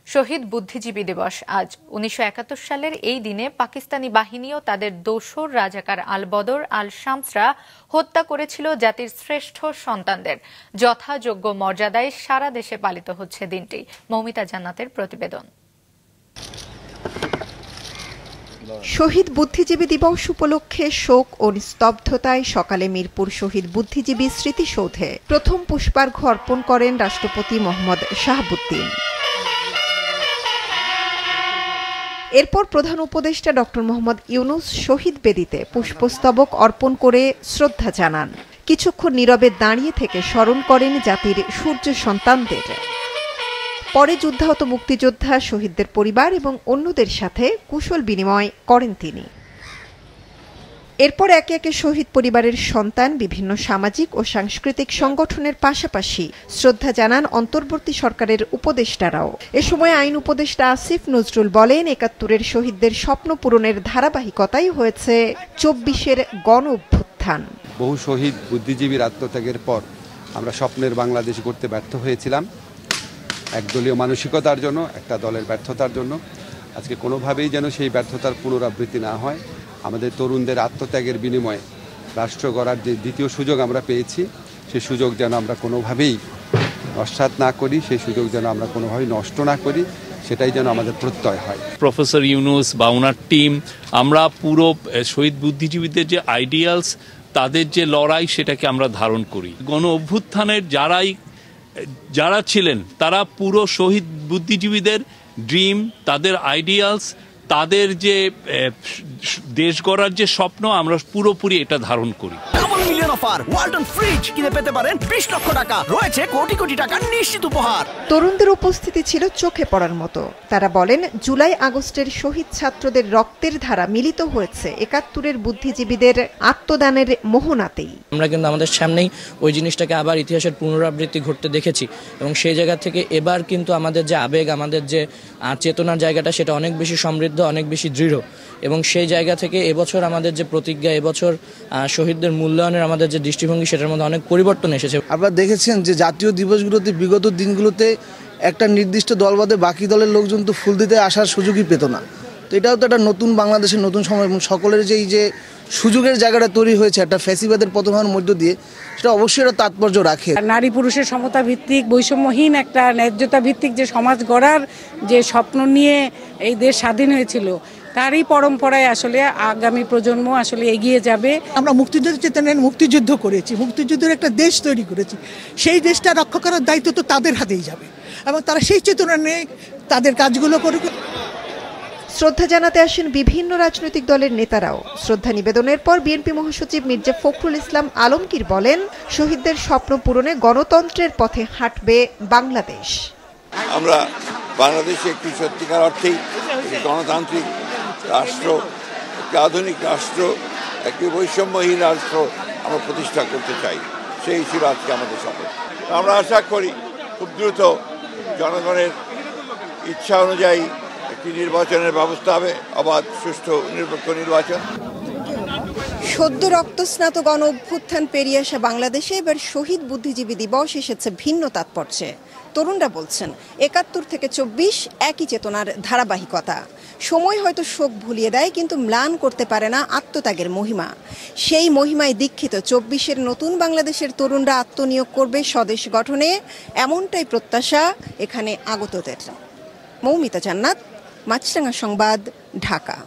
শহীদ বুদ্ধিজীবী দিবস আজ। ১৯৭১ সালের এই দিনে পাকিস্তানি বাহিনীও তাদের দোসর রাজাকার আল বদর আল শামসরা হত্যা করেছিল জাতির শ্রেষ্ঠ সন্তানদের। যথাযোগ্য মর্যাদায় সারা দেশে পালিত হচ্ছে দিনটি। মৌমিতা জান্নাতের প্রতিবেদন। শহীদ বুদ্ধিজীবী দিবস উপলক্ষে শোক ও নিস্তব্ধতায় সকালে মিরপুর শহীদ বুদ্ধিজীবী স্মৃতিসৌধে প্রথম পুষ্পার্ঘ্য অর্পণ করেন রাষ্ট্রপতি মোহাম্মদ শাহাবুদ্দিন। এরপর প্রধান উপদেষ্টা ডক্টর মোহাম্মদ ইউনূস শহীদ বেদিতে পুষ্পস্তবক অর্পণ করে শ্রদ্ধা জানান। কিছুক্ষণ নীরবে দাঁড়িয়ে থেকে স্মরণ করেন জাতির সূর্য সন্তানদের। পরে যুদ্ধাহত মুক্তিযোদ্ধা, শহীদদের পরিবার এবং অন্যদের সাথে কুশল বিনিময় করেন তিনি। এরপর একে একে শহীদ পরিবারের সন্তান বিভিন্ন সামাজিক ও সাংস্কৃতিক সংগঠনের পাশাপাশি শ্রদ্ধা জানান অন্তর্বর্তী সরকারের উপদেষ্টারাও। এ সময় আইন উপদেষ্টা আসিফ নজরুল বলেন, ৭১-এর শহীদদের স্বপ্ন পূরণের ধারাবাহিকতাই হয়েছে ২৪-এর গণ অভ্যুত্থান। বহু শহীদ বুদ্ধিজীবীর আত্মত্যাগের পর আমরা স্বপ্নের বাংলাদেশ গড়তে ব্যর্থ হয়েছিলাম, একদলীয় মানসিকতার জন্য, একটা দলের ব্যর্থতার জন্য। আজকে কোনোভাবেই যেন সেই ব্যর্থতার পুনরাবৃত্তি না হয়। আমাদের তরুণদের আত্মত্যাগের বিনিময়ে রাষ্ট্র গড়ার যে দ্বিতীয় সুযোগ আমরা পেয়েছি, সেই সুযোগ যেন আমরা কোনোভাবেই নস্যাৎ না করি, সেই সুযোগ যেন আমরা কোনোভাবেই নষ্ট না করি, সেটাই যেন আমাদের প্রত্যয় হয়। প্রফেসর ইউনূস বা ওনার টিম, আমরা পুরো শহীদ বুদ্ধিজীবীদের যে আইডিয়ালস, তাদের যে লড়াই, সেটাকে আমরা ধারণ করি। গণ অভ্যুত্থানের যারা ছিলেন, তারা পুরো শহীদ বুদ্ধিজীবীদের ড্রিম, তাদের আইডিয়ালস, তাদের যে দেশ গড়ার যে স্বপ্ন, আমরা পুরোপুরি এটা ধারণ করি। মিলিয়ন অফার ওয়ালটন ফ্রিজ কিনে পেতে পারেন ২০ লক্ষ টাকা, রয়েছে কোটি কোটি টাকার নিশ্চিত উপহার। তরুণদের উপস্থিতি ছিল চোখে পড়ার মতো। তারা বলেন, জুলাই আগস্টের শহীদ ছাত্রদের রক্তের ধারা মিলিত হয়েছে ৭১-এর বুদ্ধিজীবীদের আত্মদানের মোহনাতেই। আমরা কিন্তু আমাদের সামনেই ওই জিনিসটাকে আবার ইতিহাসের পুনরাবৃত্তি ঘটতে দেখেছি, এবং সেই জায়গা থেকে এবার কিন্তু আমাদের যে আবেগ, আমাদের যে চেতনার জায়গাটা, সেটা অনেক বেশি সমৃদ্ধ, অনেক বেশি দৃঢ়। এবং সেই জায়গা থেকে এবছর আমাদের যে প্রতিজ্ঞা, এবছর শহীদদের মূল্যায়নের আমাদের যে দৃষ্টিভঙ্গি, সেটার মধ্যে অনেক পরিবর্তন এসেছে। আপনারা দেখেছেন যে জাতীয় দিবসগুলোতে, বিগত দিনগুলোতে একটা নির্দিষ্ট দল বাদে বাকি দলের লোকজন তো ফুল দিতে আসার সুযোগই পেত না। তো এটাও তো একটা নতুন বাংলাদেশের নতুন সময়, এবং সকলের যে সুযোগের জায়গাটা তৈরি হয়েছে একটা ফ্যাসিবাদের পতন হওয়ার মধ্য দিয়ে, সেটা অবশ্যই একটা তাৎপর্য রাখে। নারী পুরুষের সমতা ভিত্তিক, বৈষম্যহীন একটা ন্যায্যতা ভিত্তিক যে সমাজ গড়ার যে স্বপ্ন নিয়ে এই দেশ স্বাধীন হয়েছিল, তারই পরম্পরায় আসলে আগামী প্রজন্ম আসলে এগিয়ে যাবে। আমরা মুক্তিযুদ্ধের চেতনায় মুক্তিযুদ্ধ করেছি, মুক্তিযুদ্ধের একটা দেশ তৈরি করেছি। সেই দেশটা রক্ষা করার দায়িত্ব তো তাদের হাতেই যাবে, এবং তারা সেই চেতনা নিয়ে তাদের কাজগুলো করবে। শ্রদ্ধা জানাতে আসেন বিভিন্ন রাজনৈতিক দলের নেতারাও। শ্রদ্ধা নিবেদনের পর বিএনপি মহাসচিব মির্জা ফখরুল ইসলাম আলমগীর বলেন, শহীদদের স্বপ্ন পূরণে গণতন্ত্রের পথে হাঁটবে বাংলাদেশ। আমরা বাংলাদেশে একটি সত্যিকার অর্থেই একটি গণতান্ত্রিক রাষ্ট্র, একটি আধুনিক রাষ্ট্র, একটি বৈষম্যহীন রাষ্ট্র আমরা প্রতিষ্ঠা করতে চাই। সেই ছিল আজকে আমাদের শপথ। আমরা আশা করি খুব দ্রুত জনগণের ইচ্ছা অনুযায়ী একটি নির্বাচনের ব্যবস্থা হবে, অবাধ, সুষ্ঠু, নিরপেক্ষ নির্বাচন। সদ্য রক্তস্নাত গণ অভ্যুত্থান পেরিয়ে আসা বাংলাদেশে এবার শহীদ বুদ্ধিজীবী দিবস এসেছে ভিন্ন তাৎপর্যে। তরুণরা বলছেন, ৭১ থেকে ২৪ একই চেতনার ধারাবাহিকতা। সময় হয়তো শোক ভুলিয়ে দেয়, কিন্তু ম্লান করতে পারে না আত্মত্যাগের মহিমা। সেই মহিমায় দীক্ষিত ২৪-এর নতুন বাংলাদেশের তরুণরা আত্মনিয়োগ করবে স্বদেশ গঠনে, এমনটাই প্রত্যাশা এখানে আগতদের। মৌমিতা জান্নাত, মাছরাঙা সংবাদ, ঢাকা।